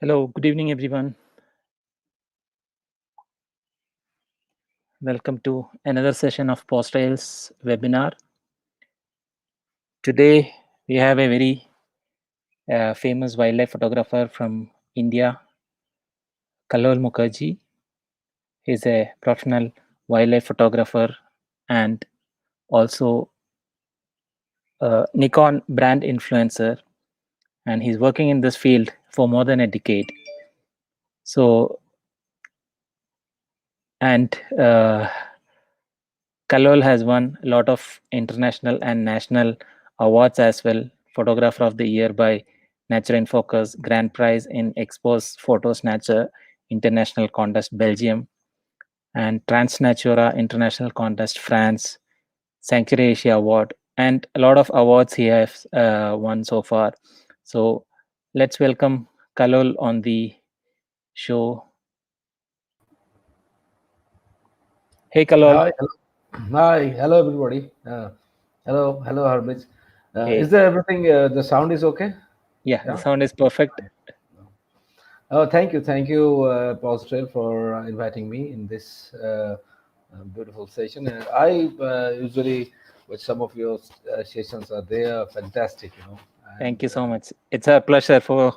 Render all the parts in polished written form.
Hello, good evening, everyone. Welcome to another session of Paws webinar. Today, we have a very famous wildlife photographer from India, Kallol Mukherjee. He's a professional wildlife photographer and also a Nikon brand influencer, and he's working in this field for more than a decade. So, and Kallol has won a lot of international and national awards as well. Photographer of the Year by Nature in Focus, Grand Prize in Expos Photos Nature International Contest, Belgium, and TransNatura International Contest, France, Sanctuary Asia Award, and a lot of awards he has won so far. So let's welcome Kallol on the show. Hey, Kallol. Hello everybody. Hello, Harmit. Is Hey, there everything? The sound is okay? yeah, the Yeah. sound is perfect. Oh, thank you, Paws, for inviting me in this beautiful session. I usually, with some of your sessions, are there fantastic, Thank and you so much. It's a pleasure for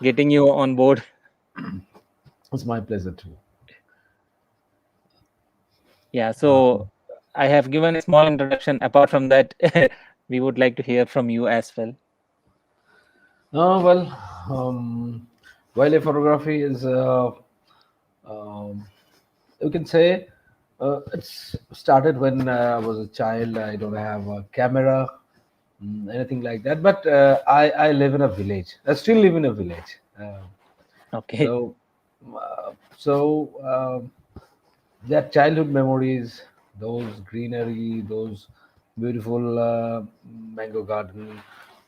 getting you on board. it's my pleasure too. Yeah, Uh, so I have given a small introduction. Apart from that, we would like to hear from you as well. well, um, wildlife photography is um, you can say it's started when I was a child. I don't have a camera, anything like that. But I live in a village. I still live in a village. Okay. So, uh, so that childhood memories, those greenery, those beautiful mango garden,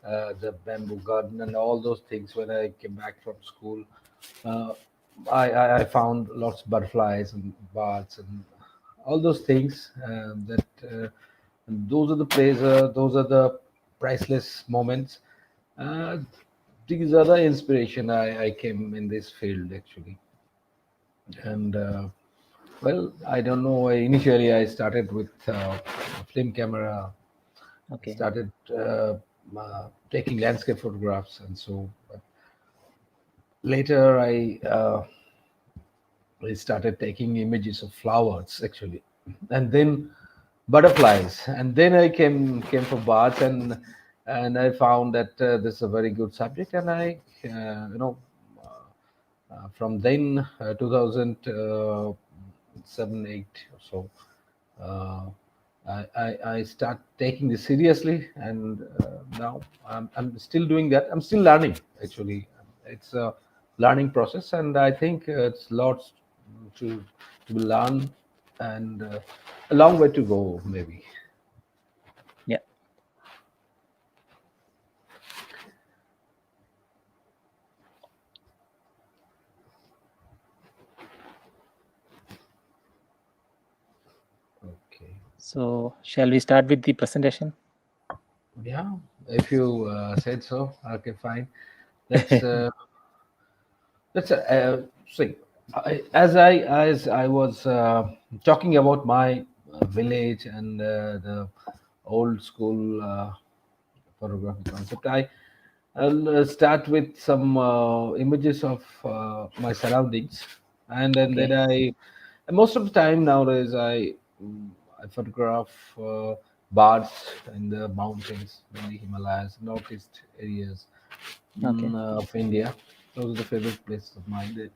the bamboo garden, and all those things. When I came back from school, uh, I found lots of butterflies and birds and all those things. Those are the those are the priceless moments. Uh, these are the inspiration I came in this field actually, and well, I don't know. Initially, I started with film camera. I Okay. started taking landscape photographs, and so. But later, I started taking images of flowers actually, and then butterflies, and then I came for birds, and I found that this is a very good subject, and I from then 2007 8 or so. Uh, I start taking this seriously, and now I'm still doing that. I'm still learning. Actually, it's a learning process, and I think it's lots to to learn, and a long way to go, maybe. Yeah. Okay. So, shall we start with the presentation? Yeah, if you said so, okay, fine. Let's see. As I was talking about my village and the old school photography concept, I'll start with some images of my surroundings, and then Okay. and most of the time nowadays I photograph birds in the mountains, in the Himalayas, northeast areas Okay. of India. Those are the favorite places of mine.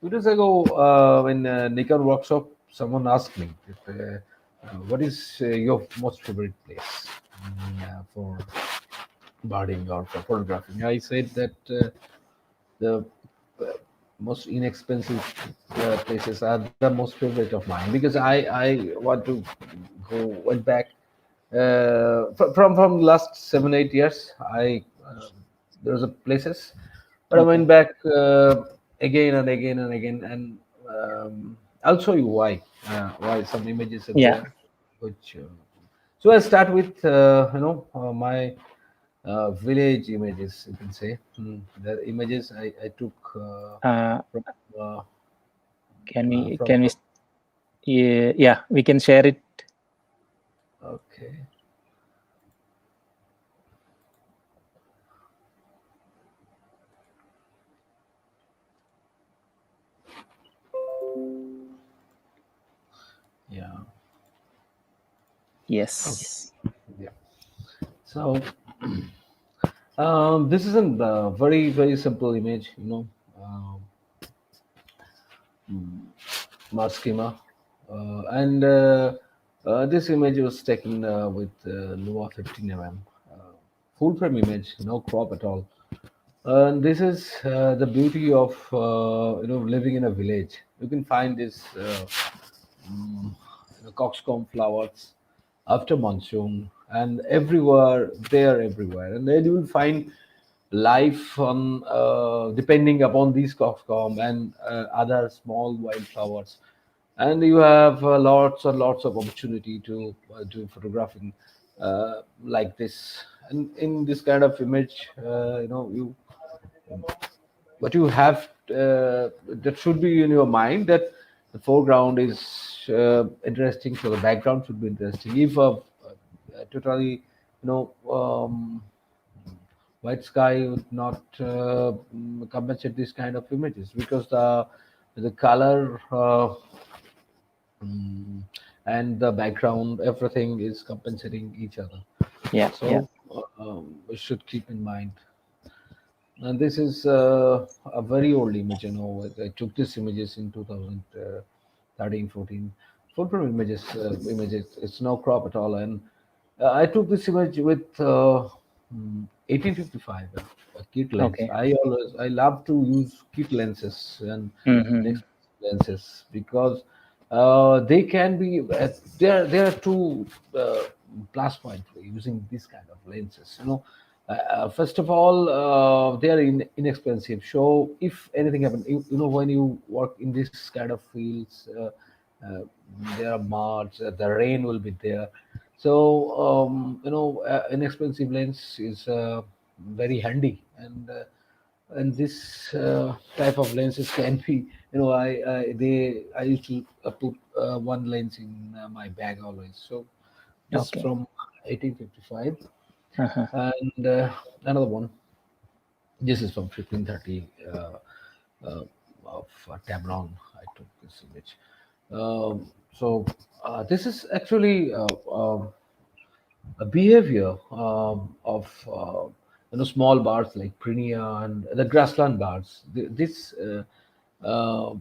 2 days ago, in Nikon workshop, someone asked me, "What is your most favorite place for birding or for photographing?" I said that the uh, most inexpensive places are the most favorite of mine, because I want to went back from last 7 8 years. I There's a places, but I Okay. went back again and again and again, and I'll show you why some images are Yeah. there, which so I start with my village images, you can say. The images I took Uh, from uh, can we from. can we yeah, yeah, we can share it. Okay. Yeah. Okay. Yes. Yeah. So this is a very simple image. Um, Mars schema, and this image was taken with Lua 15 mm, full frame image, no crop at all. And this is the beauty of living in a village. You can find this mm, coxcomb flowers after monsoon, and everywhere they are everywhere, and then you will find life on depending upon these coxcomb and other small wildflowers, and you have lots and lots of opportunity to do photographing like this. And in this kind of image, you but you have that should be in your mind that the foreground is interesting, so the background should be interesting. If totally white sky would not compensate this kind of images, because the color mm, and the background, everything is compensating each other. Yeah, yeah. So we should keep in mind. And this is a very old image. I took these images in 2013, 14. Full frame images. It's no crop at all. And I took this image with 1855 kit lens. Okay. I love to use kit lenses and Mm-hmm. next lenses, because they can be there are two plus point for using this kind of lenses. First of all, they are inexpensive. So if anything happens, when you work in this kind of fields, uh, there are marts, the rain will be there. So inexpensive lens is very handy, and this type of lenses can be, I used to put one lens in my bag always. So this Okay. from 1855, Uh-huh. and another one. This is from 1530 uh, of Tabron. I took this image. So this is actually a behavior of small birds like Prinia and the grassland birds. Uh,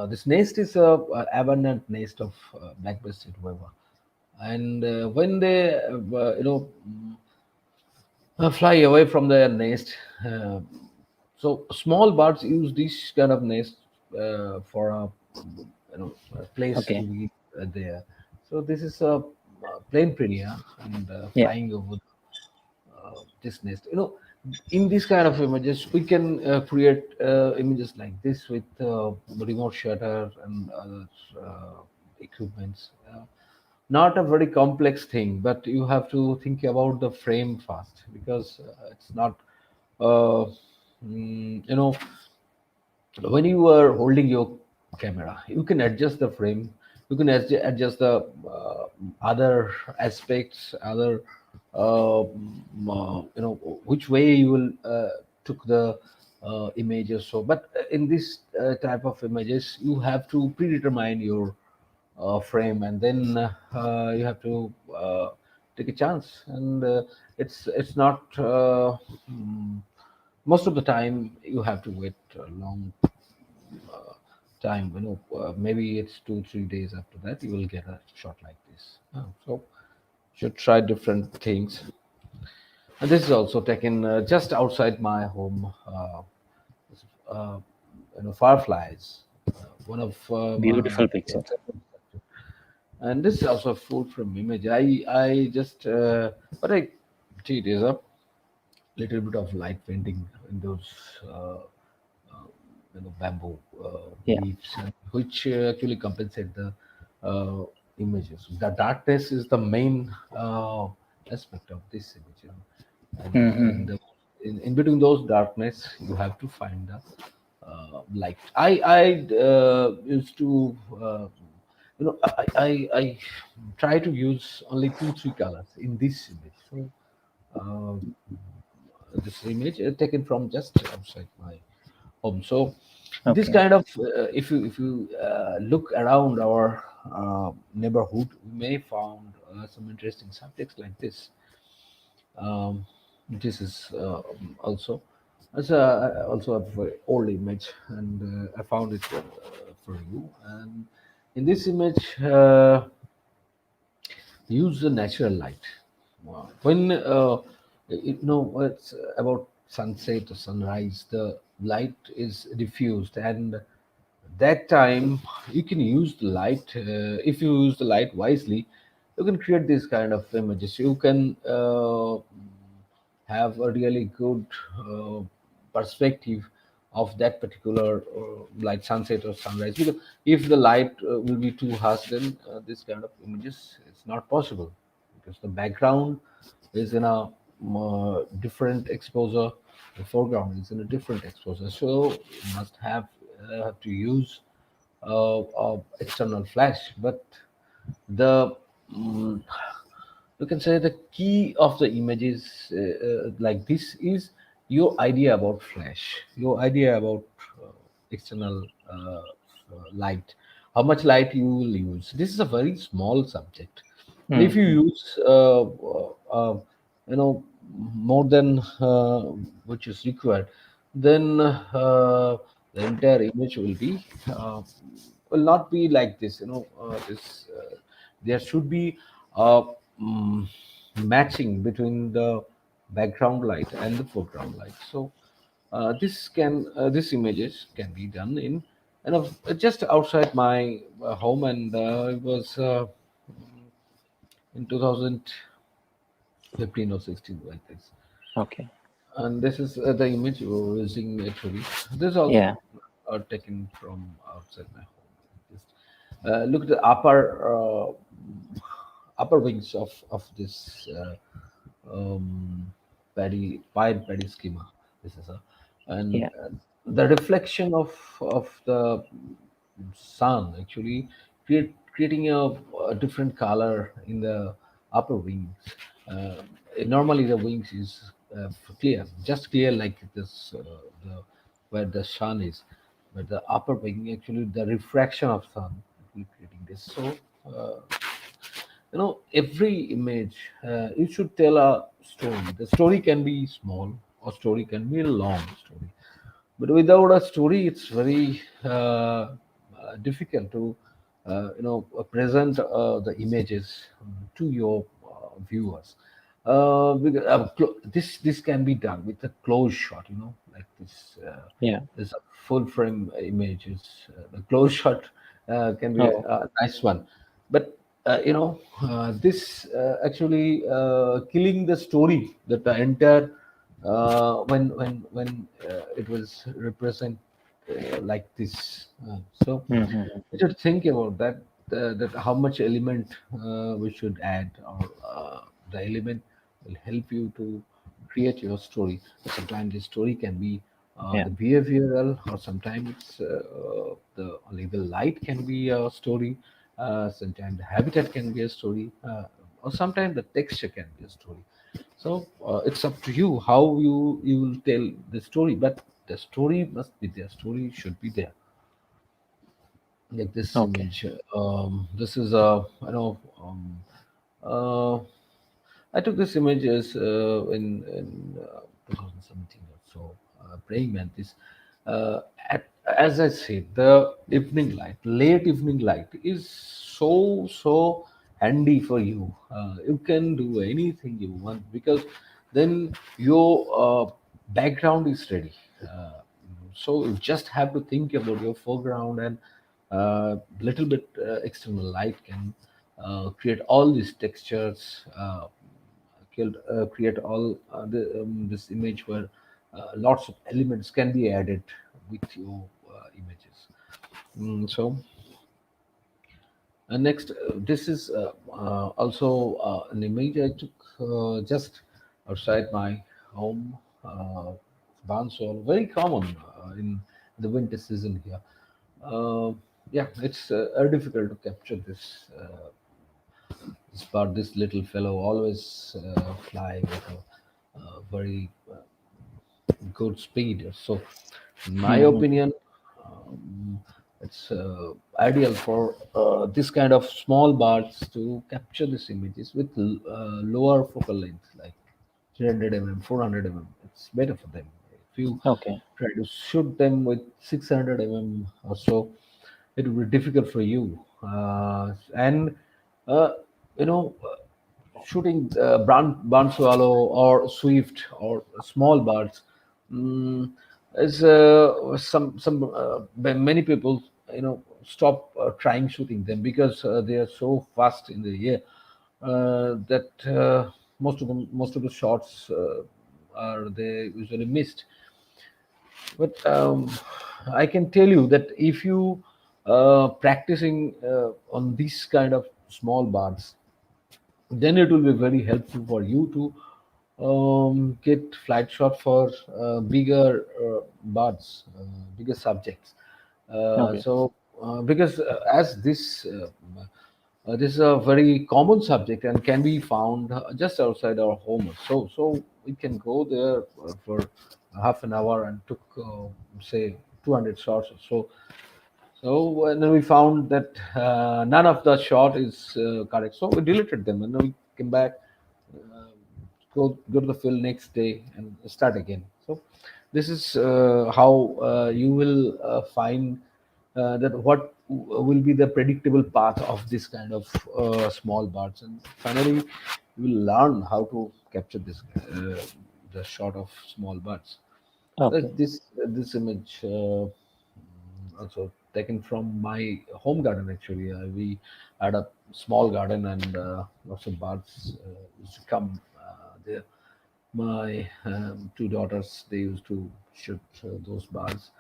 this nest is a abundant nest of black-breasted weaver, and when they fly away from their nest. Uh, so small birds use this kind of nest for a place to Okay. be there. So this is a plain prinia and Yeah. flying over this nest. In this kind of images, we can create images like this with remote shutter and other equipments. Not a very complex thing, but you have to think about the frame fast, because it's not uh, mm, you know when you are holding your camera, you can adjust the frame, you can adjust the other aspects, other which way you will took the images. So but in this type of images, you have to predetermine your frame, and then you have to take a chance, and it's not mm, most of the time you have to wait a long time. Maybe it's 2 3 days after that you will get a shot like this. So should try different things. And this is also taken just outside my home. uh, Fireflies, one of my Beautiful picture. and this is also a full frame image. I just but I see it is a little bit of light painting in those bamboo Yeah. leaves, which actually compensate the uh, images. The darkness is the main aspect of this image. and Mm-hmm. in between those darkness, you have to find the light. I used to I try to use only 2 3 colors in this image. So uh, this image taken from just outside my home. So this Okay. kind of if you look around our neighborhood, we may found some interesting subjects like this. Um, this is also as a, also a very old image, and I found it for you. And in this image, use the natural light. When it's about sunset or sunrise, the light is diffused, and that time you can use the light. If you use the light wisely, you can create this kind of images. You can have a really good perspective of that particular like sunset or sunrise, because if the light will be too harsh, then this kind of images is not possible, because the background is in a different exposure, the foreground is in a different exposure, so you must have to use external flash. But the mm, you can say the key of the images like this is your idea about flash, your idea about external light, how much light you will use. This is a very small subject. If you Mm-hmm. use you know more than which is required, then the entire image will not be like this. This there should be a mm, matching between the background light and the foreground light. So this images can be done in just outside my home, and it was in 2015 or 16 like this. Okay. And this is the image we were using actually. This is also Yeah. taken from outside my home. Just look at the upper wings of this pied paddy schema. This is a and Yeah. the reflection of the sun actually creating a different color in the upper wings. Uh, Normally the wings is clear, just clear like this, the where the sun is, but the upper wing actually the refraction of sun actually creating this. So uh, every image it should tell a story. The story can be small or story can be a long story, but without a story it's very difficult to present the images to your viewers. This can be done with a close shot, like Yeah. this full frame images. The close shot can be Oh. a nice one, but this actually killing the story that the entire when it was represent like this. So Mm-hmm. we should think about that. That how much element we should add, or the element will help you to create your story. Sometimes the story can be Yeah. the behavioral, or sometimes it's the only the light can be a story. Sometimes the habitat can be a story, or sometimes the texture can be a story. So it's up to you how you will tell the story, but the story must be there. Story should be there. Like this Okay. image. This is I know. Uh, I took this images in 2017 or so. Praying mantis. As I said, the evening light, late evening light, is so handy for you. You can do anything you want, because then your background is ready. So you just have to think about your foreground, and little bit external light can create all these textures, create all this image where lots of elements can be added with your images. So next, this is also an image I took just outside my home. Barn soil, very common in the winter season here. Uh, yeah, it's difficult to capture this part. This little fellow always fly with a very good speed. So, in my Mhm. opinion, um, it's ideal for this kind of small birds to capture these images with lower focal length, like 300 mm, 400 mm. It's better for them. If you Okay. try to shoot them with 600 mm or so, it will be difficult for you. And uh, you know, shooting barn swallow or swift or small birds mm, is many people stop trying shooting them because they are so fast in the air that most of the shots are they usually missed. But I can tell you that if you practicing on these kind of small birds, then it will be very helpful for you to get flight shot for bigger birds, bigger subjects. Okay. Because this is a very common subject and can be found just outside our home. So we can go there for half an hour and took say 200 shots or so. So and then we found that none of the shot is correct. So we deleted them and then we came back, uh, go to the field next day and start again. So this is how you will find that what will be the predictable path of this kind of small birds, and finally you will learn how to capture this the shot of small birds. Okay. This image also taken from my home garden. Actually, we had a small garden and lots of birds used to come there. My two daughters, they used to shoot those birds,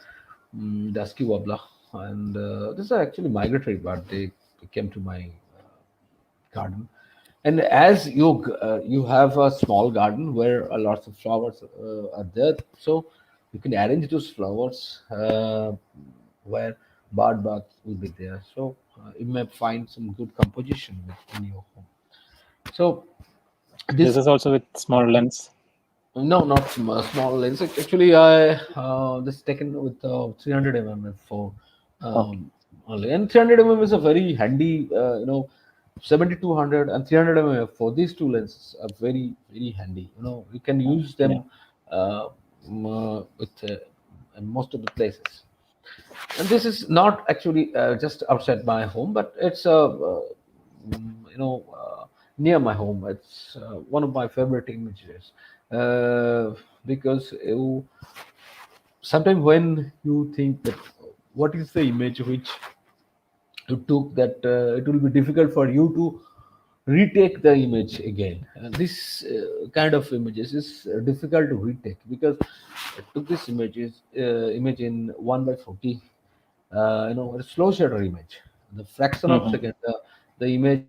dusky warbler, and this is actually migratory bird. They came to my garden. And as you have a small garden where lots of flowers are there, so you can arrange those flowers where bird bath will be there. So you may find some good composition in your home. So This this is also with small lens. no, not small lens. Actually, I this taken with 300 mm for Okay. only, and 300 mm is a very handy. 7200 and 300 mm for these two lenses are very handy. You can use Yeah. them with in most of the places. And this is not actually just outside my home, but it's near my home. It's one of my favorite images because sometimes when you think that what is the image which you took, that it will be difficult for you to retake the image again. This kind of images is difficult to retake because I took this image in 1 by 40, a slow shutter image. The fraction of Mhm. second, the image,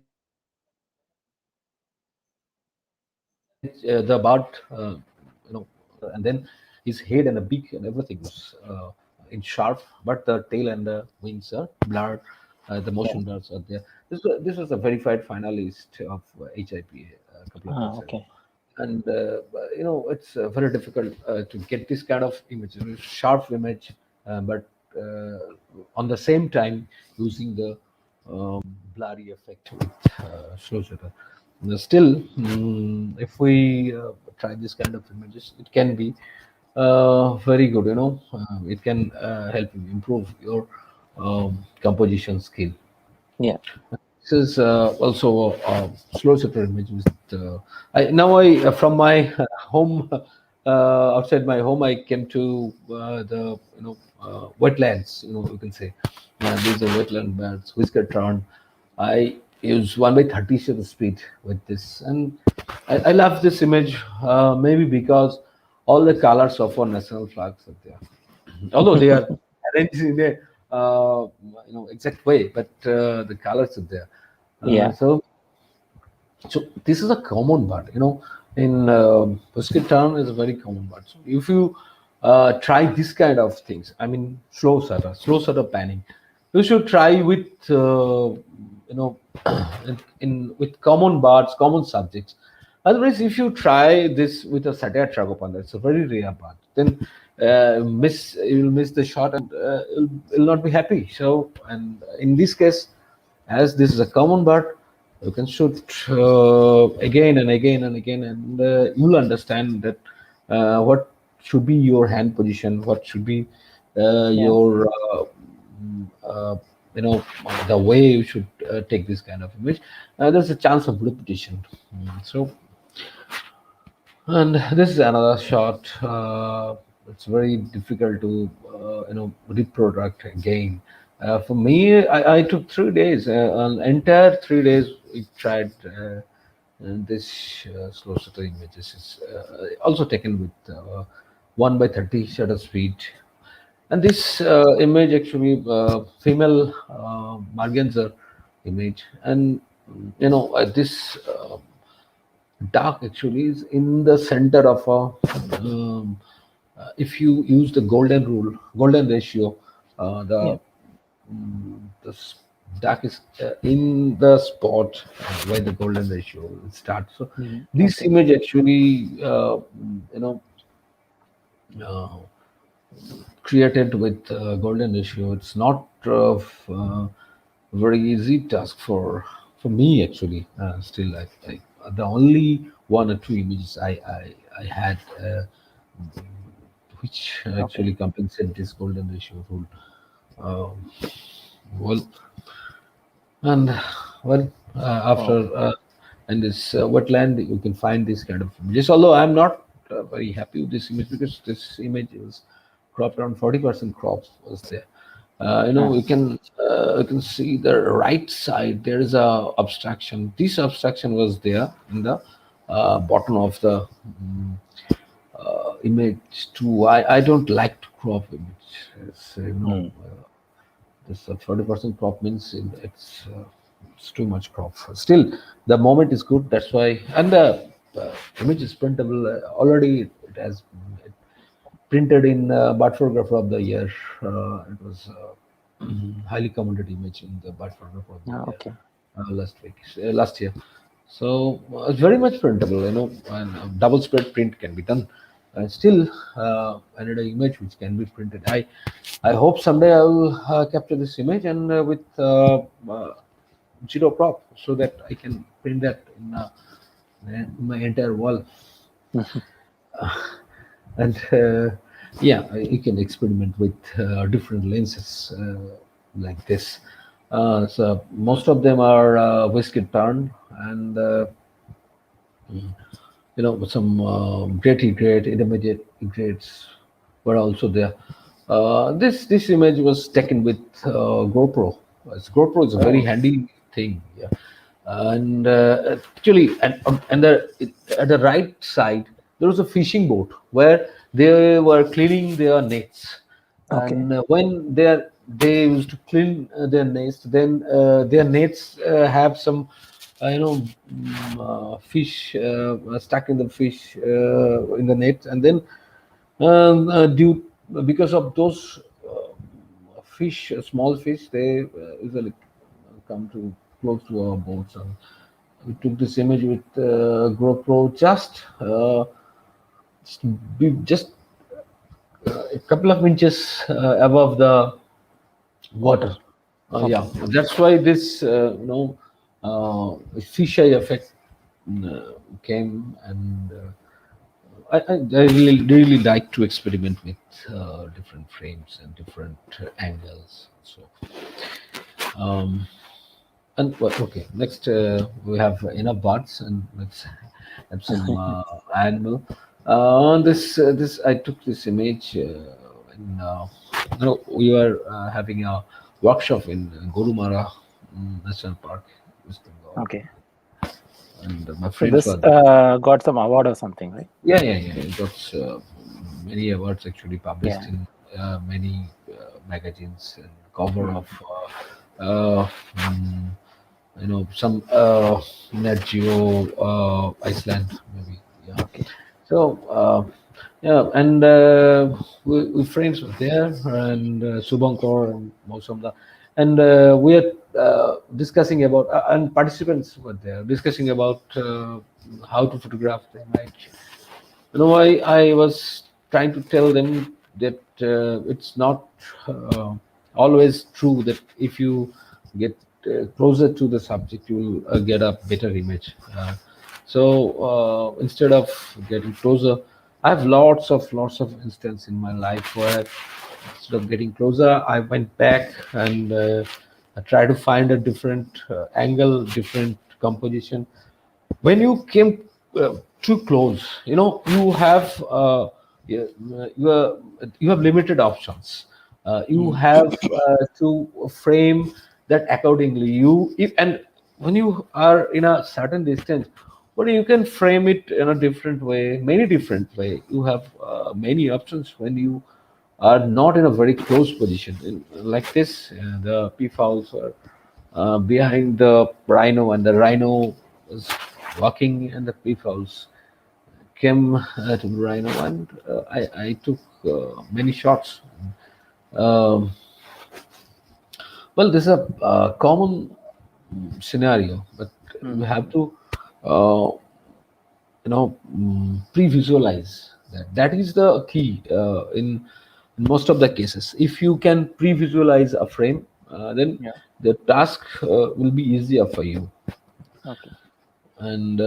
the bird, and then his head and the beak and everything was in sharp, but the tail and the wings are blurred. The Yeah. motion blurs are there. This was a verified finalist of HIPA a couple of Ah, years ago, okay. and it's very difficult to get this kind of image, sharp image, but on the same time using the blurry effect with slow shutter. Still, if we try this kind of images, it can be very good. It can help you improve your composition skill. Yeah. This is also a slow shutter image with I from my home outside my home I came to the wetlands, you can say. These are wetland birds whisker tern. I use 1 by 30 shutter speed with this, and I love this image maybe because all the colors of our national flags are there, although they are arranged in a exact way, but the colors are there. Yeah. So So this is a common bird, in biscuit town is a very common bird. So if you try this kind of things, I mean slow shutter panning, you should try with you know in with common birds, common subjects. Otherwise, if you try this with a satire tragopan, it's a very rare bird. Then you'll miss the shot and you'll not be happy. So, and in this case, as this is a common bird, you can shoot again and again and again, and you'll understand that what should be your hand position, what should be Yeah. your you know the way you should take this kind of image. There's a chance of repetition. So, and this is another shot. It's very difficult to reproduct again. For me, I took 3 days. An entire 3 days we tried this slow shutter images. Is also taken with 1 by 30 shutter speed. And this image actually female merganser image, and this dark actually is in the center of if you use the golden ratio, Yeah. the dark is in the spot where the golden ratio starts. So this Okay. image actually you know uh, created with golden ratio. It's not very easy task for me actually. Still, the only 1 or 2 images I had which Okay. actually compensate this golden ratio rule. Well, and well, Oh. after in this wetland, you can find this kind of images. Although I'm not very happy with this image because this image is cropped around 40% crop was there. You can see the right side. There is a abstraction. This abstraction was there in the bottom of the image too. I don't like to crop image. Mm. This 40% crop means it's too much crop. Still, the moment is good. That's why, and the image is printable. Already, it has printed in Bud Photographer of the Year. It was highly commented image in the Bud Photographer of the Year Okay. last year. So it's very much printable, and double spread print can be done. Still, I need an image which can be printed. I hope someday I will capture this image and with zero crop so that I can print that in my entire wall. And yeah, you can experiment with different lenses like this. So most of them are whiskey turn, and some great intermediate grades were also there. This image was taken with GoPro. GoPro is a very Oh. handy thing. Yeah. And actually, at the right side there was a fishing boat where they were cleaning their nets, Okay. and when they used to clean their nest, then their nets have some fish stuck in the fish in the net, and then due because of those fish, small fish, they usually come to close to our boats. And we took this image with GoPro just a couple of inches above the Water. water. Okay. Yeah, that's why this fisheye effect came, and I really like to experiment with different frames and different angles. So, um, and well, okay, next we have enough birds, and let's have some animal. This I took this image when we were having a workshop in Gorumara National Park, West Bengal, Okay. and my So friends this were there. got some award or something, right? Yeah. It got many awards actually published Yeah. in many magazines and cover of uh, mm, some Net Geo, Iceland, maybe. Yeah. Okay. So yeah, and we friends were there, and Subankar and Mausamda, and we are discussing about, and participants were there discussing about how to photograph the image. I was trying to tell them that it's not uh, always true that if you get closer to the subject, you will get a better image. So instead of getting closer, I have lots of instances in my life where instead of getting closer, I went back and I tried to find a different angle, different composition. When you came too close, you have you, you have limited options. You Mm. have to frame that accordingly. You if and when you are in a certain distance, but you can frame it in a different way, many different way. You have many options when you are not in a very close position. Like this, the peafowls are behind the rhino, and the rhino was walking, and the peafowls came to the rhino, and I took many shots. Um, well, this is a common scenario, but you Mm. have to uh, pre-visualize that. That is the key in most of the cases. If you can pre-visualize a frame, then Yeah. the task will be easier for you. Okay. And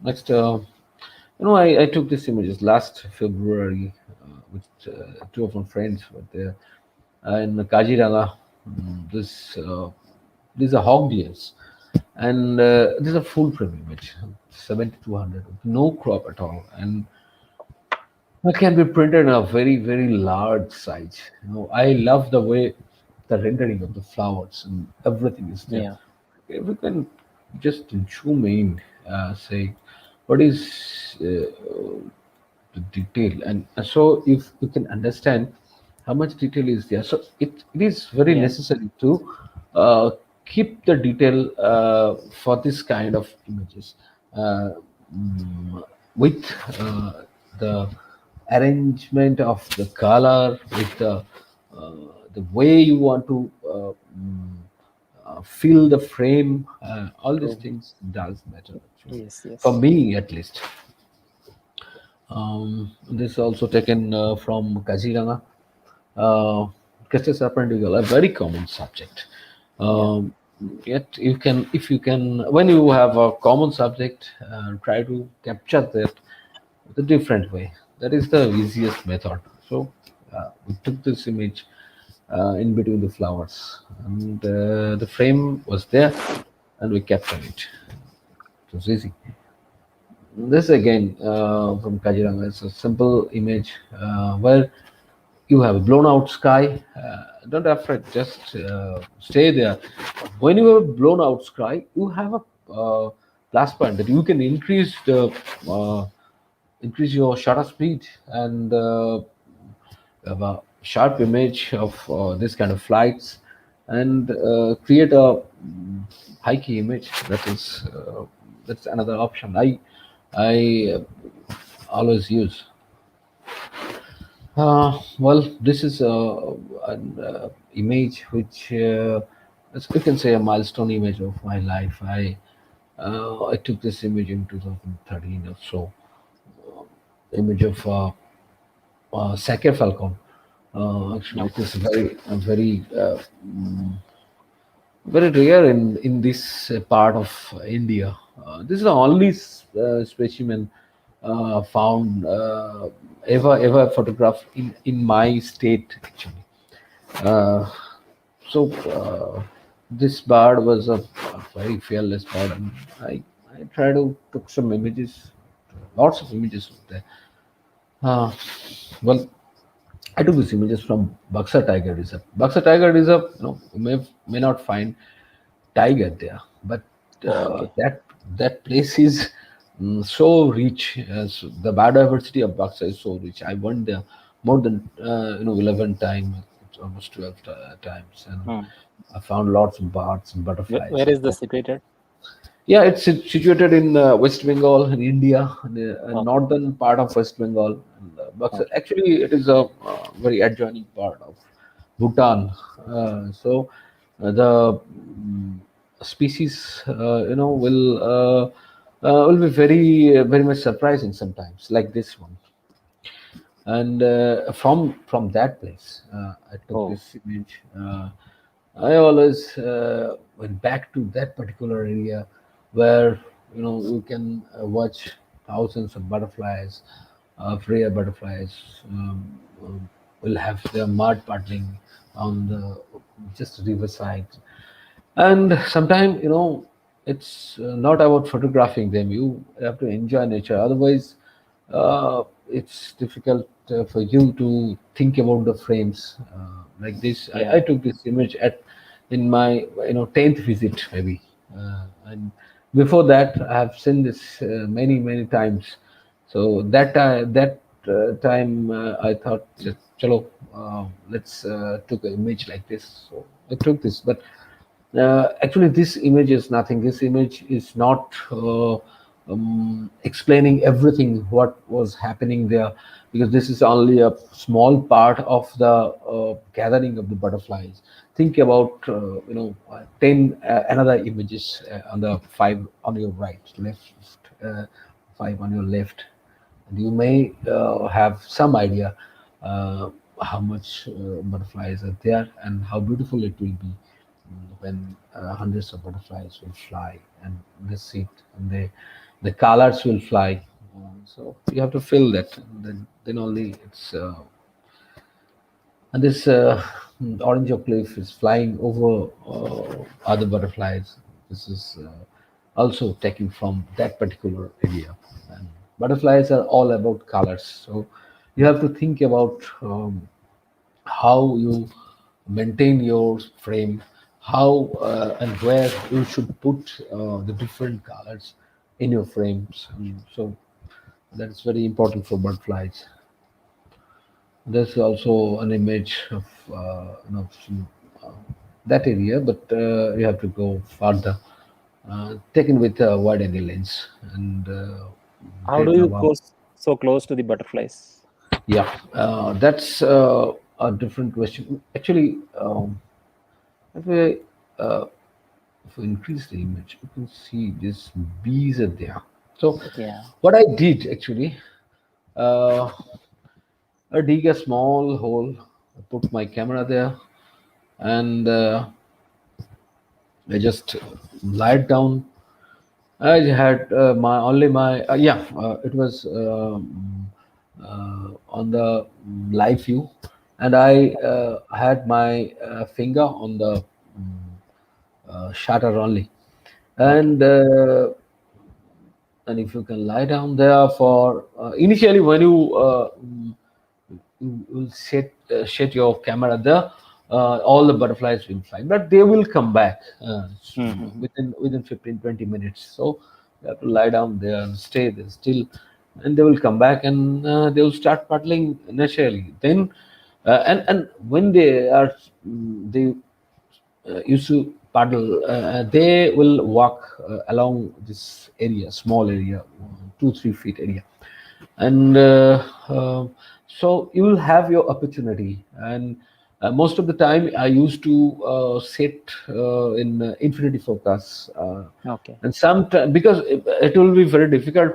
next, I took these images last February with two of my friends were there in Kajiranga. These are hog deers, and this is a full frame image, 7200, no crop at all, and it can be printed in a very, very large size. I love the way the rendering of the flowers and everything is there. Yeah. If we can just zoom in, say, what is the detail, and so if you can understand how much detail is there. So it is very Yeah. necessary to uh, keep the detail for this kind of images uh, mm, with the arrangement of the color, with the way you want to fill the frame. All these True. things does matter actually, Yes. for Yes. me at least. This is also taken from Kaziranga. Uh, Crested serpent eagle, a very common subject. Yeah. Um, Yet you can, if you can, when you have a common subject, try to capture that the different way. That is the easiest method. So we took this image in between the flowers, and the frame was there, and we captured it. It was easy. This again from Kajiranga. It's a simple image where you have a blown out sky. Don't afraid, just stay there. When you have a blown out sky, you have a plus point that you can uh, increase your shutter speed, and have a sharp image of this kind of flights, and create a high key image. That's another option I always use. Well, this is an image which you can say a milestone image of my life. I took this image in 2013 or so. Image of Sake Falcon. Actually, it Okay. is very very rare in this part of India. This is the only specimen found ever photographed in my state actually. Uh, so this bird was a very fearless bird, and I tried to took some images, lots of images of there. Uh, well, I took these images from Buxa Tiger Reserve. Buxa Tiger Reserve, you may not find tiger there, but Okay. that place is so rich. So the biodiversity of Buxa is so rich. I went there more than 11 times. almost 12 times, and Hmm. I found lots of birds and butterflies Where up is this there. situated? Yeah, it's situated in West Bengal in India, in the Okay. northern part of West Bengal. And, but Okay. actually, it is a very adjoining part of Bhutan. The species, will be very much surprising sometimes, like this one. And from that place, I took Oh, this image. I always went back to that particular area where you can watch thousands of butterflies, rare butterflies. Will have their mud puddling on the just riverside, and sometimes it's not about photographing them. You have to enjoy nature, otherwise it's difficult for you to think about the frames like this. I yeah. took this image at in my 10th visit maybe, and before that I have seen this many times. So that time I thought, chalo, let's took an image like this. So I took this, but actually this image is nothing. This image is not explaining everything what was happening there, because this is only a small part of the gathering of the butterflies. Think about 10 another images on the five on your right, left, five on your left, and you may have some idea how much butterflies are there and how beautiful it will be when hundreds of butterflies will fly and they sit and the colors will fly. So you have to feel that, and then only it's and this orange oak leaf is flying over other butterflies. This is also taken from that particular area. And butterflies are all about colors. So you have to think about how you maintain your frame, how and where you should put the different colors in your frames. So that is very important for butterflies. There's also an image of that area, but you have to go further. Taken with a wide angle lens and How do Great you Nawab. go so close to the butterflies? Yeah, that's a different question. Actually, if we uh, if we increase the image, you can see these bees are there. So, Yeah. what I did actually, uh, I dig a small hole, I put my camera there, and I just lied down. I had my only my it was on the live view, and I had my finger on the shutter only, Okay. and if you can lie down there for initially when you will set your camera there, all the butterflies will fly, but they will come back Mm-hmm. within 15-20 minutes. So you have to lie down there and stay there still, and they will come back and they will start paddling naturally. Then and when they are they used to paddle, they will walk along this area, small area, 2-3 feet area, and so you will have your opportunity. And most of the time I used to sit in infinity focus, Okay. and sometimes because it will be very difficult.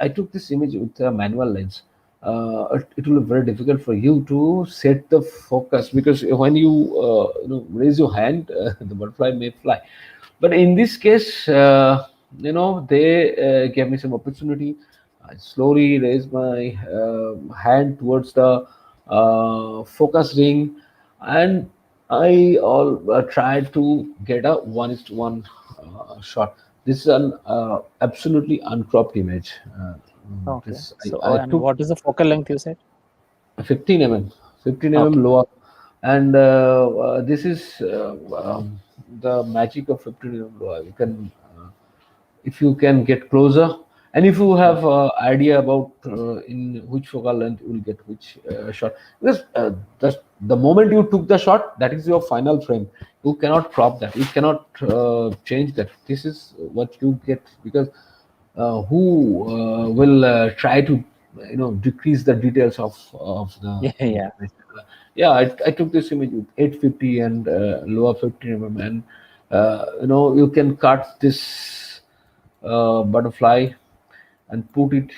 I took this image with a manual lens. It will be very difficult for you to set the focus, because when you raise your hand, the butterfly may fly. But in this case, they gave me some opportunity. I slowly raised my hand towards the focus ring, and I all tried to get a 1:1 shot. This is an absolutely uncropped image. Okay. This So, I and took what is the focal length you said? 15 mm, 15 Okay. lower, and this is the magic of 15 lower. You can if you can get closer, And if you have idea about in which focal length you will get which shot, because the moment you took the shot, that is your final frame. You cannot crop that, you cannot change that. This is what you get, because who will try to decrease the details of the Yeah. yeah, I took this image with 850 and lower 50 and you can cut this butterfly and put it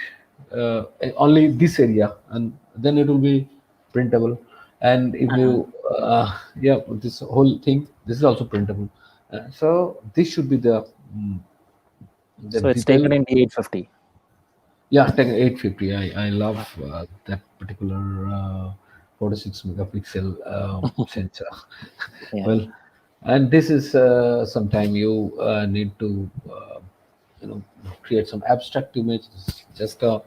only this area, and then it will be printable. And if Uh-huh. you yeah, this whole thing, this is also printable. So this should be the So it's taken detail. in D850. Yeah, take 850. I love that particular 46 megapixel sensor. Yeah. Well, and this is sometime you need to create some abstract images, just uh,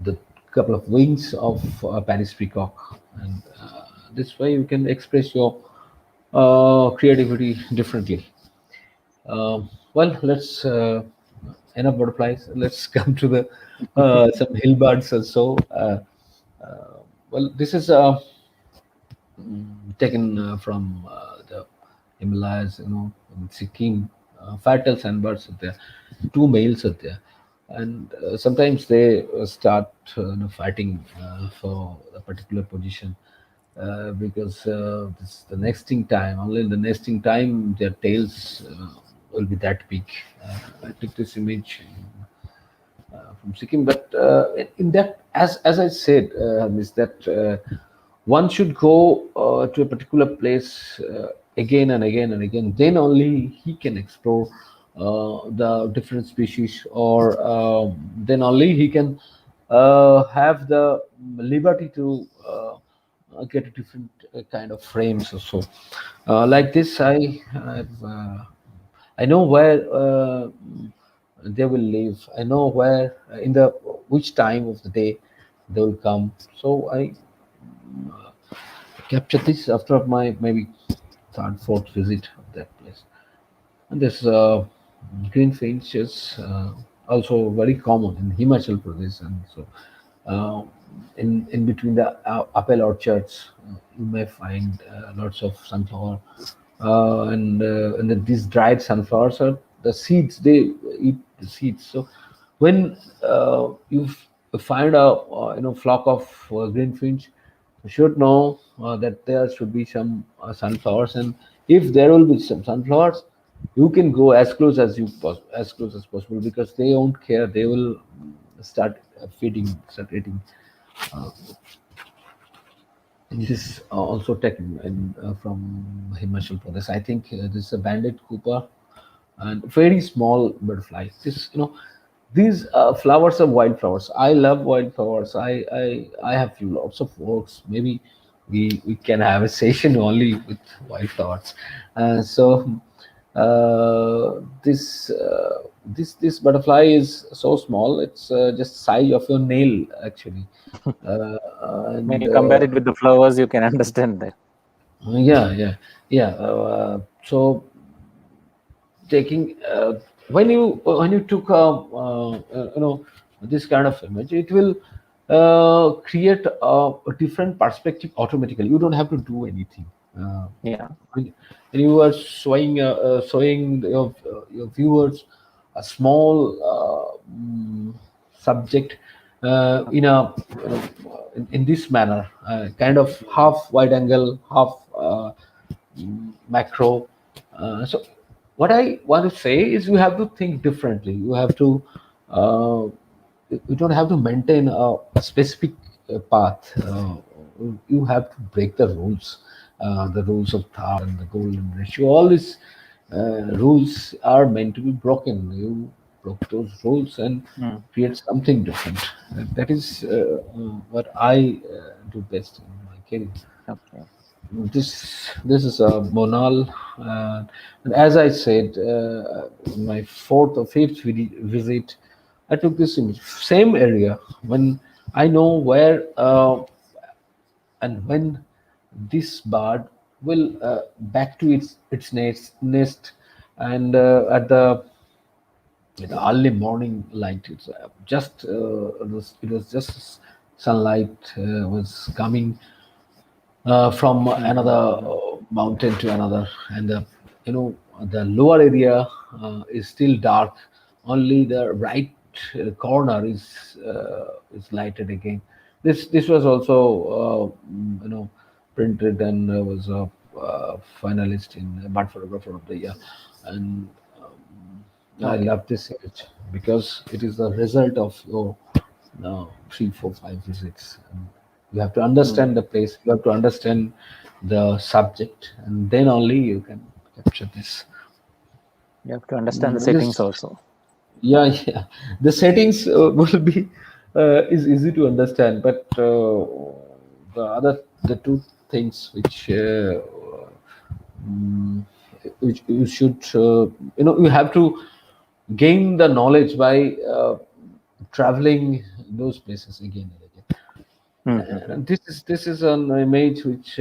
the couple of wings of Paris peacock, and this way you can express your creativity differently. Well, let's enough butterflies. Let's come to the some hill birds also. Well, this is taken from the Himalayas, in Sikkim. Fatal sandbirds are there. Two males are there, and sometimes they start fighting for a particular position, because the nesting time, only in the nesting time, their tails will be that big. I took this image from Sikkim. But in that, as I said, is that one should go to a particular place again and again and again. Then only he can explore the different species, or then only he can have the liberty to get a different kind of frames or so. Like this, I know where they will live. I know where in the which time of the day they will come. So I capture this after my maybe third, fourth visit of that place. And this green finch is also very common in Himachal Pradesh, and so uh, in between the apple orchards, you may find lots of sunflower, and then these dried sunflowers are the seeds. They eat the seeds. So when you find a flock of greenfinch, you should know that there should be some sunflowers, and if there will be some sunflowers, you can go as close as as close as possible, because they won't care. They will start feeding, start eating. Uh, this is also taken from Himachal Pradesh. I think this is a banded Cooper, and very small butterfly. These flowers are wildflowers. I love wildflowers. I have lots of works. Maybe we can have a session only with wildflowers. So this butterfly is so small. It's just size of your nail, actually. Uh, When and you compare it with the flowers, you can understand that. Yeah, yeah, yeah. So taking when you took this kind of image, it will create a different perspective automatically. You don't have to do anything. Yeah. When you are showing your viewers a small subject in in this manner, kind of half wide angle, half macro. So what I want to say is, you have to think differently. You have to uh, you don't have to maintain a specific path. You have to break the rules of third and the golden ratio. All these rules are meant to be broken. You broke those rules and Mm. create something different. That is what I do best in my career. Okay. This is a monal, and as I said, my fourth or fifth visit, I took this image, same area. When I know where and when this bird will back to its nest, and at the in the early morning light. It's just it was just sunlight was coming from another Mm-hmm. mountain to another, and the lower area is still dark. Only the right corner is lighted again. This was also printed and was a finalist in Bud Photographer of the Year, and I Okay. love this image because it is the result of your no, 3, 4, 5 visits. And you have to understand Mm. the place, you have to understand the subject, and then only you can capture this. You have to understand the settings This, also. yeah, yeah. The settings will be is easy to understand, but the two things mm, which you should, you have to gain the knowledge by traveling those places again and again. Mm-hmm. This is an image which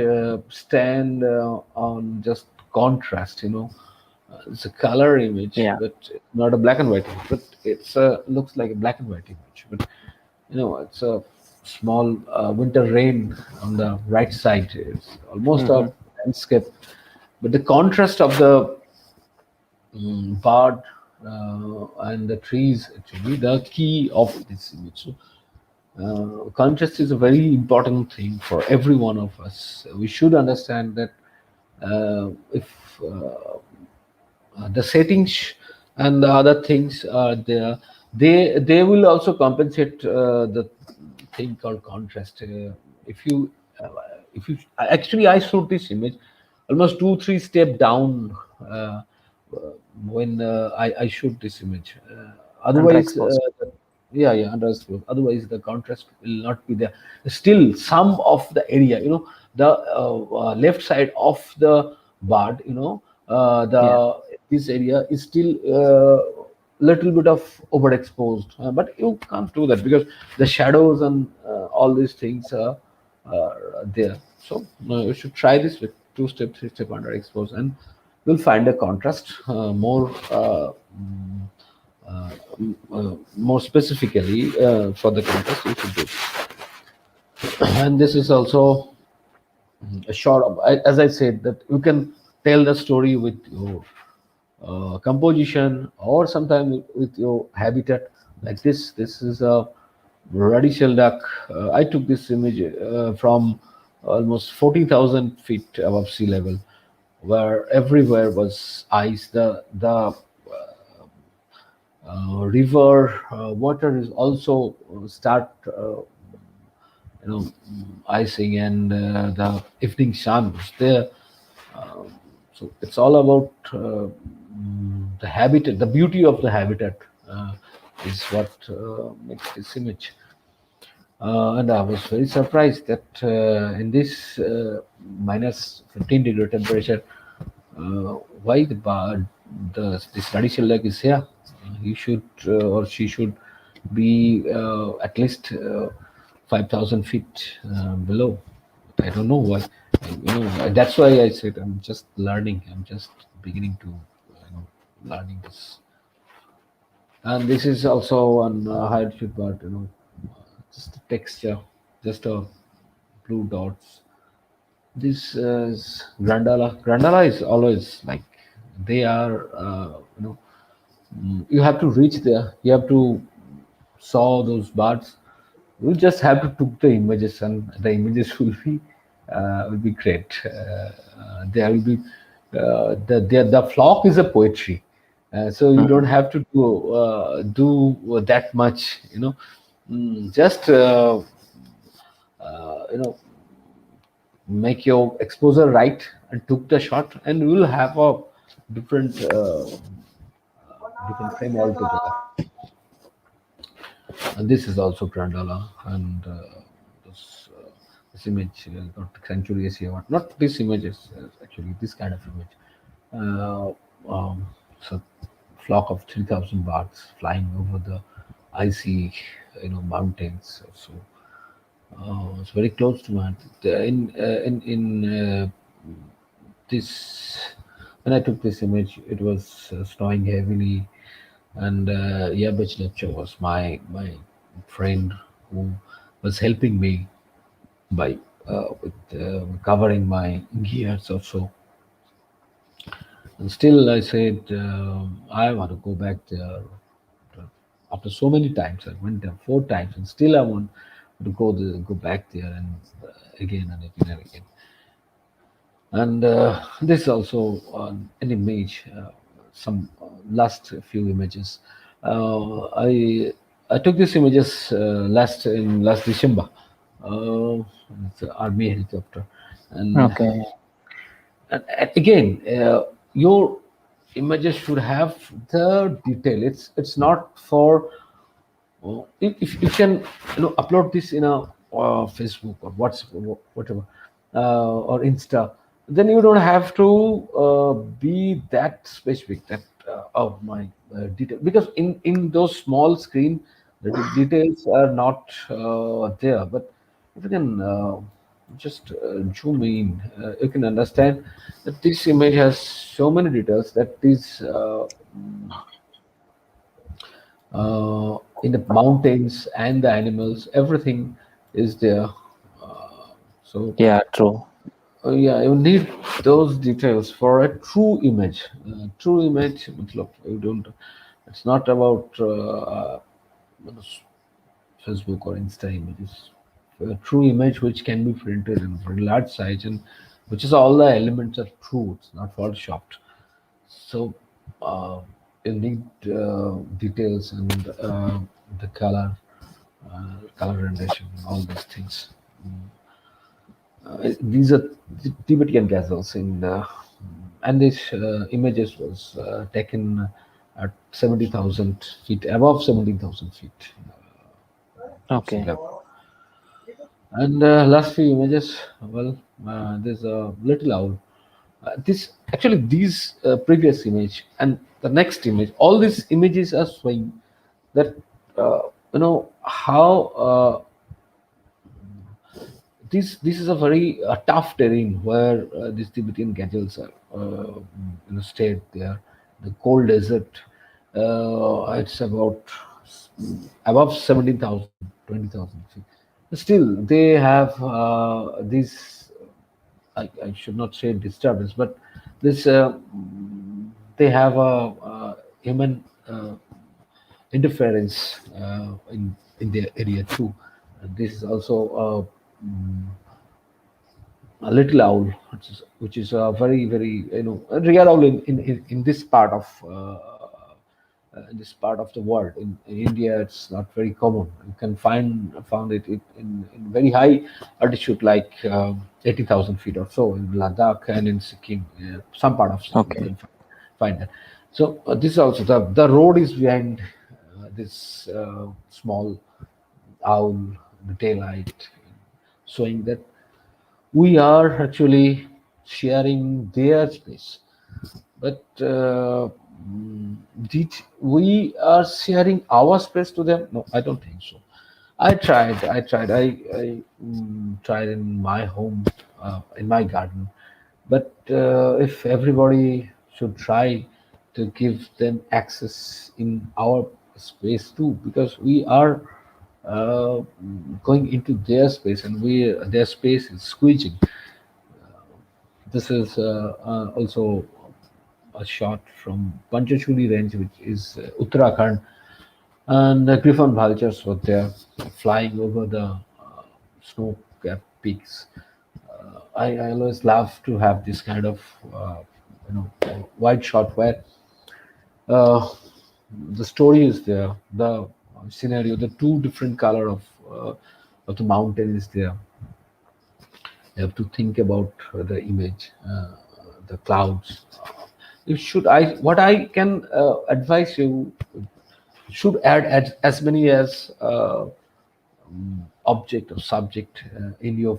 stand on just contrast. It's a color image, Yeah. but it's not a black and white image. But it's looks like a black and white image. But it's a small winter rain on the right side. It's almost a Mm-hmm. landscape, but the contrast of the bird and the trees actually the key of this image. So, contrast is a very important thing for every one of us. We should understand that if the settings and the other things are there, they will also compensate the thing called contrast. If you uh, if you actually I showed this image almost 2, 3 step down when I shoot this image. Otherwise, Underexposed. yeah, yeah, understood. Otherwise, the contrast will not be there. Still, some of the area, the left side of the bird, Yeah. the this area is still little bit of overexposed, but you can't do that because the shadows and all these things are there. So you should try this with 2 step, 3 step underexposed, and you'll find a contrast more specifically for the contrast you should do. And this is also a short of, as I said, that you can tell the story with your composition or sometimes with your habitat. Like this is a radical duck. I took this image from almost 40,000 feet above sea level, where everywhere was ice. The river water is also start icing, and the evening sun was there. So it's all about the habitat, the beauty of the habitat is what makes this image. And I was very surprised that in this minus 15-degree temperature, why this radical leg is here. He should or she should be at least 5,000 feet below. I don't know why. That's why I said I'm just learning. I'm just beginning to learning this. And this is also on high altitude, but just the texture, just a blue dots. This is Grandala. Grandala is always like they are. You have to reach there. You have to saw those birds. You just have to took the images, and the images will be great. There will be the flock is a poetry, so you don't Mm-hmm. have to do that much. Just you know make your exposure right and took the shot, and you will have a different different frame altogether. And this is also Grandala, and this image got Century Asia. Not this image, is actually this kind of image. So flock of 3,000 birds flying over the icy, mountains. So it's very close to man. In this, when I took this image, it was snowing heavily. And Yabich lecture was my friend who was helping me by with covering my gears also. And still, I said I want to go back there. After so many times, I went there 4 times, and still I want to go back there and again and again and again. And this is also an image, some last few images. I took these images last December. Uh, it's an army helicopter, and Okay. and again, your images should have the detail. It's not for if you can upload this in a Facebook or WhatsApp or whatever or Insta, then you don't have to be that specific that of my detail, because in those small screen the details are not there. But if you can just zoom in, you can understand that this image has so many details that is in the mountains and the animals, everything is there. So Yeah, true. yeah, you need those details for a true image. True image, matlab, you don't. It's not about Facebook or Insta images. A true image which can be printed in very large size and which is all the elements are true. It's not photoshopped. So uh, you need details and the color rendition, all these things. These are Tibetan castles and this images was taken at 70,000 feet, above 17,000 feet of sea Okay. level. And last few images, well, there's a little owl. This actually these previous image and the next image, all these images are showing that how this is a very tough terrain where these Tibetan gazelles are stayed there. The cold desert, it's about above 17,000, 20,000 feet. Still, they have these. I should not say disturbance, but this they have a human interference in their area too. And this is also a little owl, which is a very a real owl in this part of in this part of the world. In India, it's not very common. You can found it in very high altitude, like 80,000 feet or so in Ladakh and in Sikkim, some part of Sikkim. You Okay. can find that. So this is also the road is behind this small owl, the daylight, showing that we are actually sharing their space. But did we are sharing our space to them? No, I don't think so. I tried in my home, in my garden. But if everybody should try to give them access in our space too, because we are uh, going into their space and their space is squeezing. This is also a shot from Panchachuli range, which is Uttarakhand, and griffon vultures were there flying over the snow-capped peaks. I always love to have this kind of wide shot where uh, the story is there, the scenario, the two different color of the mountain is there. You have to think about the image, the clouds. You should I what I can advise you should add as many as object or subject in your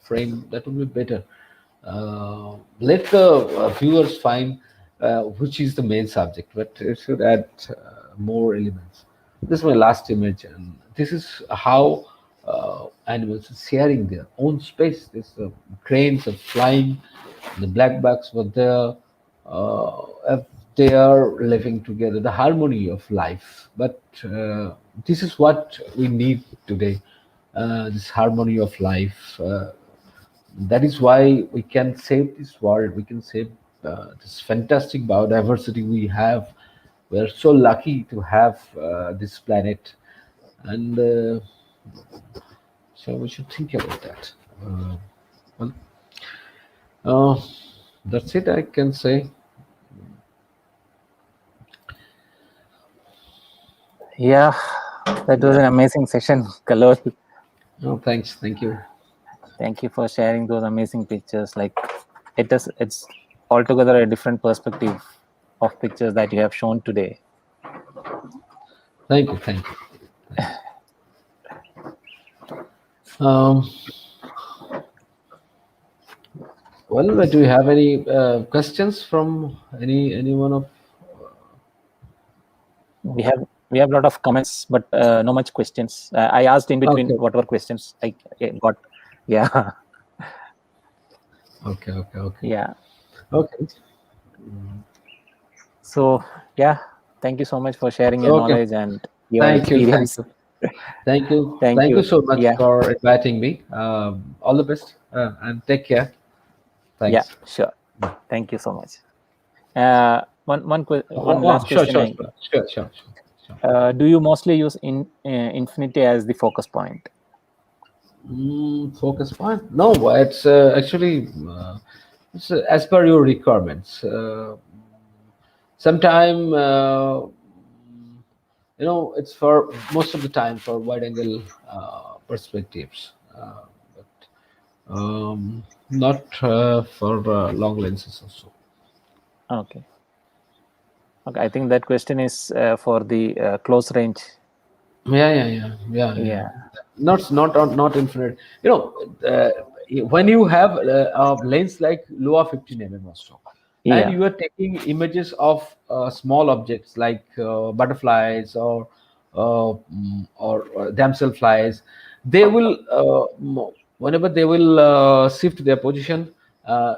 frame. That would be better. Let the viewers find which is the main subject, but it should add more elements. This is my last image, and this is how animals are sharing their own space. This cranes are flying, the black bucks were there. they are living together, the harmony of life. But this is what we need today, this harmony of life. That is why we can save this world, we can save this fantastic biodiversity we have. We're so lucky to have this planet, and so we should think about that. Well, uh, that's it, I can say. Yeah, that was Yeah. an amazing session, Kallol. No, thanks. Thank you. Thank you for sharing those amazing pictures. Like it's altogether a different perspective of pictures that you have shown today. Thank you. Thank you. Thank you. Well, do you have any questions from anyone of? We have a lot of comments, but no much questions. I asked in between Okay. whatever questions I got. Yeah, Okay. Okay. Okay. yeah. Okay. So yeah, thank you so much for sharing your Okay. knowledge and your Thank you. Thank experience. you. Thank you. Thank Thank you you. so much Yeah, for inviting me. All the best and take care. yeah, Thanks. sure. Thank you so much. One Oh, last sure. question. Sure. Sure. Sure. Sure. Sure. Sure. Do you mostly use infinity as the focus point? Focus point? No, it's actually it's, as per your requirements. Sometime it's for most of the time for wide angle perspectives, but not for long lenses also. Okay. Okay. I think that question is for the close range. Yeah. Yeah. Not infinite. When you have a lens like Lua 15 mm also, and Yeah. you are taking images of small objects like butterflies or damselflies, they will whenever they will shift their position, uh,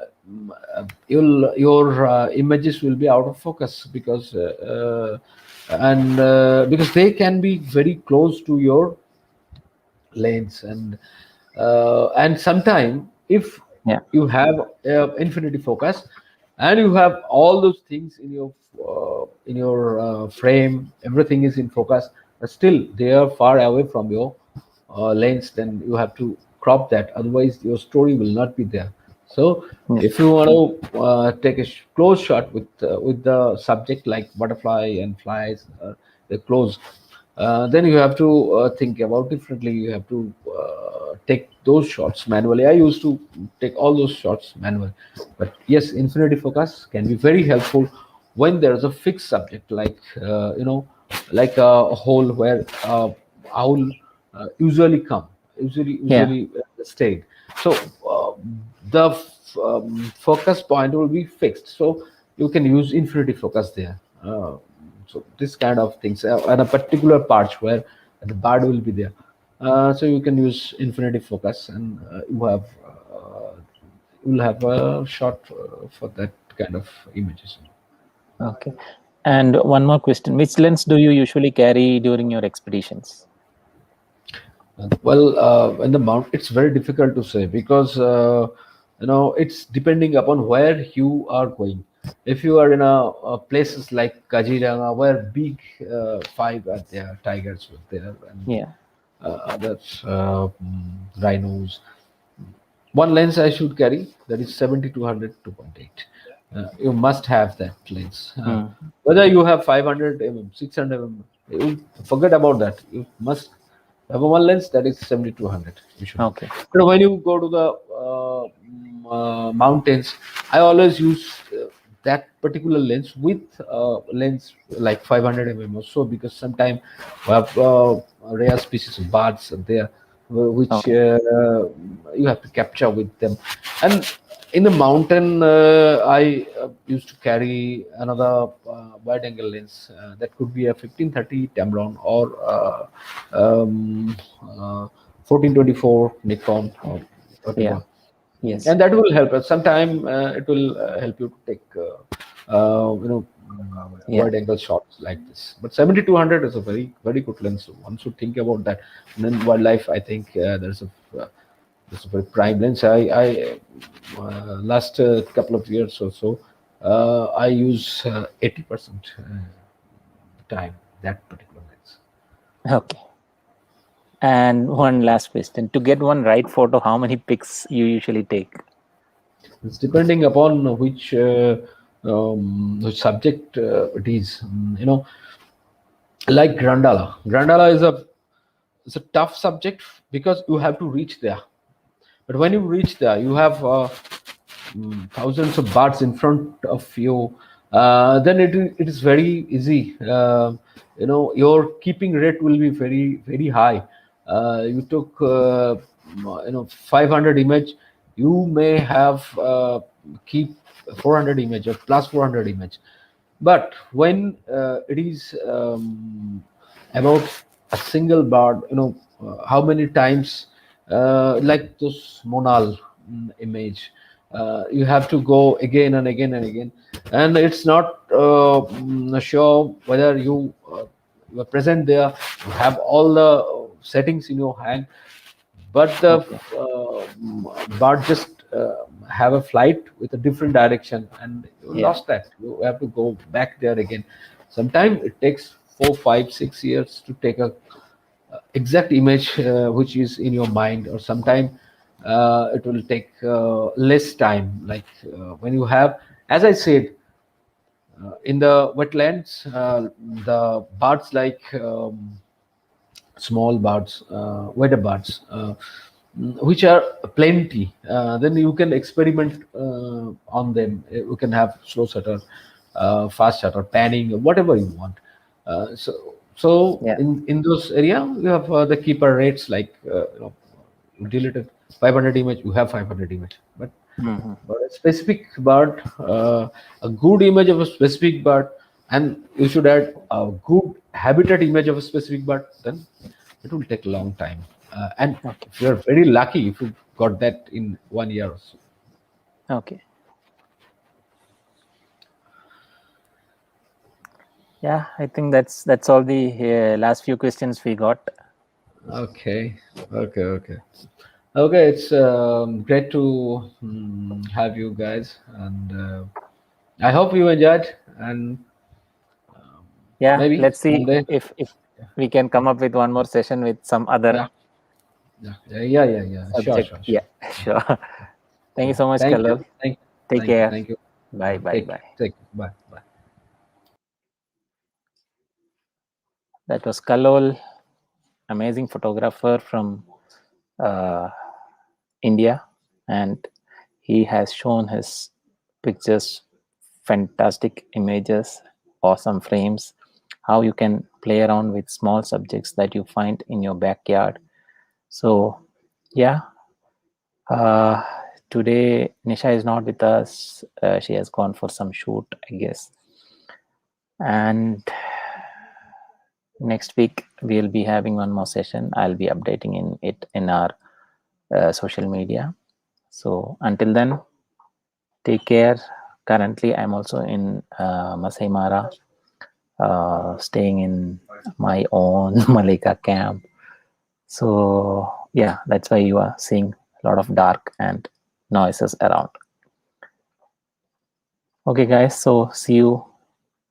your images will be out of focus because they can be very close to your lens, and sometime if Yeah. you have infinity focus and you have all those things in your frame, everything is in focus, but still they are far away from your lens, then you have to crop that, otherwise your story will not be there. So Yeah. if you want to take a close shot with the subject like butterfly and flies, the close, then you have to think about differently. You have to take those shots manually. I used to take all those shots manually, but yes, infinity focus can be very helpful when there is a fixed subject, like like a hole where owl usually come, Yeah. usually stayed. So the focus point will be fixed, so you can use infinity focus there. So this kind of things, and a particular patch where the bird will be there, so you can use infinity focus, and you will have a shot for that kind of images. Okay. And one more question: which lens do you usually carry during your expeditions? Well, in the mount, it's very difficult to say because it's depending upon where you are going. If you are in places like Kaziranga, where big five are there, tigers were there, and Yeah. others, rhinos. One lens I should carry, that is 70-200 2.8. You must have that lens. Mm. Whether you have 500 600 you forget about that. You must have a one lens that is 70-100. You should have. Okay. But when you go to the mountains, I always use that particular lens with lens like 500 or so, because sometimes we have rare species of birds there, which Okay. you have to capture with them. And in the mountain, I used to carry another wide angle lens that could be a 1530 Tamron or 1424 Nikon or Yeah. whatever. Yes. And that will help us. Sometime it will help you to take, Yeah. wide angle shots like this. But 70-200 is a very good lens. So one should think about that. And then wildlife, I think there's a very prime lens. I last couple of years or so, I use 80% time that particular lens. Okay. And one last question: to get one right photo, how many pics you usually take? It's depending upon which subject it is. Like Grandala. Grandala is a tough subject because you have to reach there. But when you reach there, you have thousands of birds in front of you. Then it is very easy. Your keeping rate will be very high. You took 500 image, you may have keep 400 image or plus 400 image. But when it is about a single bird, how many times, like those monal image, you have to go again and again and again, and it's not sure whether you are present there, you have all the settings in your hand, but the Okay. bird just have a flight with a different direction, and you Yeah. lost that. You have to go back there again. Sometimes it takes 4, 5, 6 years to take a exact image which is in your mind, or sometimes it will take less time. Like when you have, as I said, in the wetlands, the birds like small birds, weather birds, which are plenty. Then you can experiment on them. You can have slow shutter, fast shutter, panning, whatever you want. So Yeah. in those area, you have the keeper rates like you deleted 500 image, you have 500 image. Mhm. But a specific bird, a good image of a specific bird, and you should add a good habitat image of a specific bird, then it will take a long time. And Okay. if you're very lucky, if you got that in 1 year or so. Okay. Yeah, I think that's all the last few questions we got. Okay, okay. Okay, it's great to have you guys, and I hope you enjoyed. And Yeah, maybe let's see someday, if we can come up with one more session with some other yeah, yeah. subject. Sure. Yeah, sure. Thank you so much, Thank you, Kallol. thank, Take thank you, care. thank you. Bye, bye, Take, bye. take, bye, bye. That was Kallol, amazing photographer from uh, India, and he has shown his pictures, fantastic images, awesome frames, how you can play around with small subjects that you find in your backyard. So, yeah, uh, today Nisha is not with us. She has gone for some shoot, I guess. And next week we'll be having one more session. I'll be updating in it in our social media. So until then, take care. Currently, I'm also in Masai Mara, staying in my own Malika camp. So yeah, that's why you are seeing a lot of dark and noises around. Okay, guys. So see you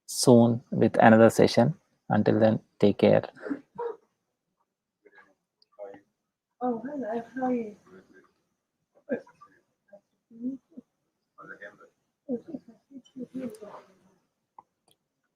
soon with another session. Until then, take care. Oh, hello. How are you?